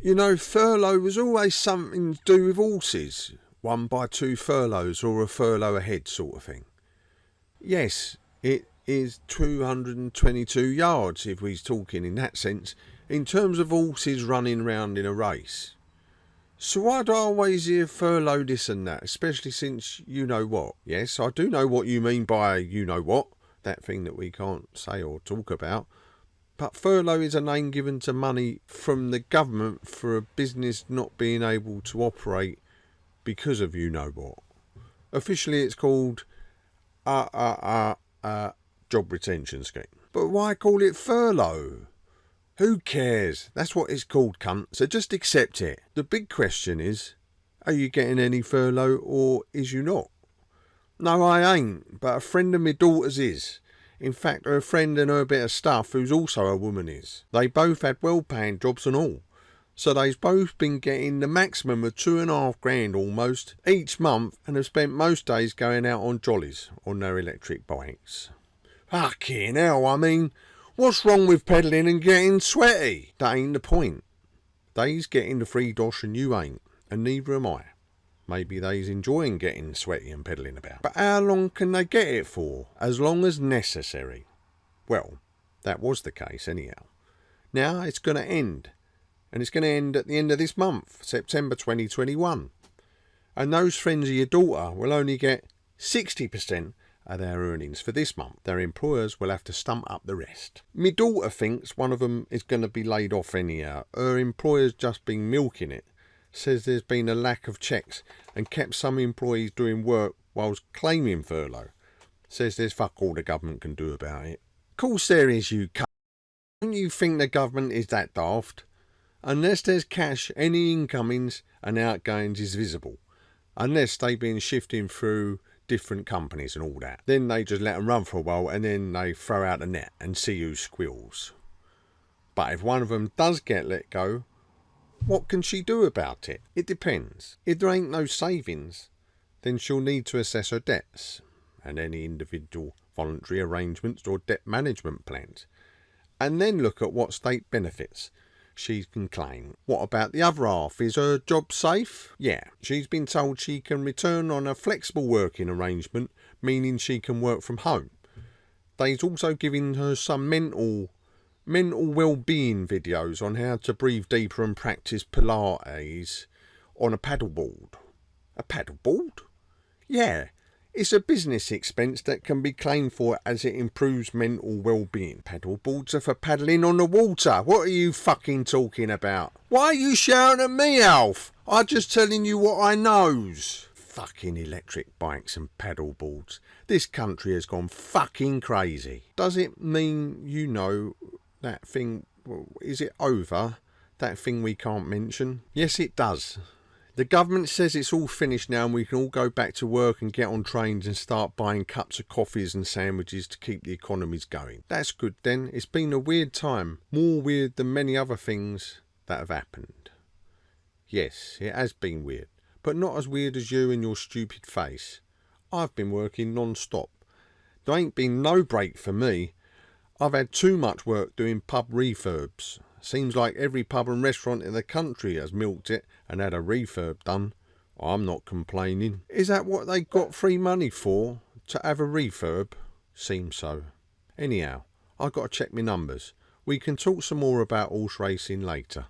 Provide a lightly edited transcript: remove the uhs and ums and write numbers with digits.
You know, furlough was always something to do with horses. 1 by 2 furloughs or a furlough ahead sort of thing. Yes, it is 222 yards if we're talking in that sense, in terms of horses running round in a race. So why do I always hear furlough this and that, especially since you know what? Yes, I do know what you mean by you know what, that thing that we can't say or talk about. But furlough is a name given to money from the government for a business not being able to operate because of you know what. Officially it's called job retention scheme. But why call it furlough? Who cares? That's what it's called, cunt. So just accept it. The big question is, are you getting any furlough or is you not? No, I ain't, but a friend of my daughter's is. In fact, her friend and her bit of stuff, who's also a woman, is. They both had well-paying jobs and all. So they've both been getting the maximum of 2.5 grand almost each month and have spent most days going out on jollies on their electric bikes. Fucking hell, I mean, what's wrong with pedalling and getting sweaty? That ain't the point. They's getting the free dosh and you ain't, and neither am I. Maybe they's enjoying getting sweaty and pedalling about. But how long can they get it for? As long as necessary. Well, that was the case anyhow. Now it's going to end. And it's going to end at the end of this month, September 2021. And those friends of your daughter will only get 60% of their earnings for this month. Their employers will have to stump up the rest. My daughter thinks one of them is going to be laid off anyhow. Her employer's just been milking it. Says there's been a lack of checks and kept some employees doing work whilst claiming furlough. Says there's fuck all the government can do about it. Of course there is, you cunt. Don't you think the government is that daft? Unless there's cash, any incomings and outgoings is visible. Unless they've been shifting through different companies and all that. Then they just let them run for a while and then they throw out the net and see who squeals. But if one of them does get let go, what can she do about it? It depends. If there ain't no savings, then she'll need to assess her debts and any individual voluntary arrangements or debt management plans, and then look at what state benefits she can claim. What about the other half? Is her job safe? Yeah, she's been told she can return on a flexible working arrangement, meaning she can work from home. They's also giving her some mental well-being videos on how to breathe deeper and practice Pilates on a paddleboard. A paddleboard? Yeah, it's a business expense that can be claimed for as it improves mental well-being. Paddleboards are for paddling on the water. What are you fucking talking about? Why are you shouting at me, Alf? I'm just telling you what I knows. Fucking electric bikes and paddleboards. This country has gone fucking crazy. Does it mean you know that thing, is it over? That thing we can't mention? Yes, it does. The government says it's all finished now and we can all go back to work and get on trains and start buying cups of coffees and sandwiches to keep the economies going. That's good then. It's been a weird time. More weird than many other things that have happened. Yes, it has been weird. But not as weird as you and your stupid face. I've been working non-stop. There ain't been no break for me. I've had too much work doing pub refurbs. Seems like every pub and restaurant in the country has milked it and had a refurb done. I'm not complaining. Is that what they got free money for? To have a refurb? Seems so. Anyhow, I've got to check my numbers. We can talk some more about horse racing later.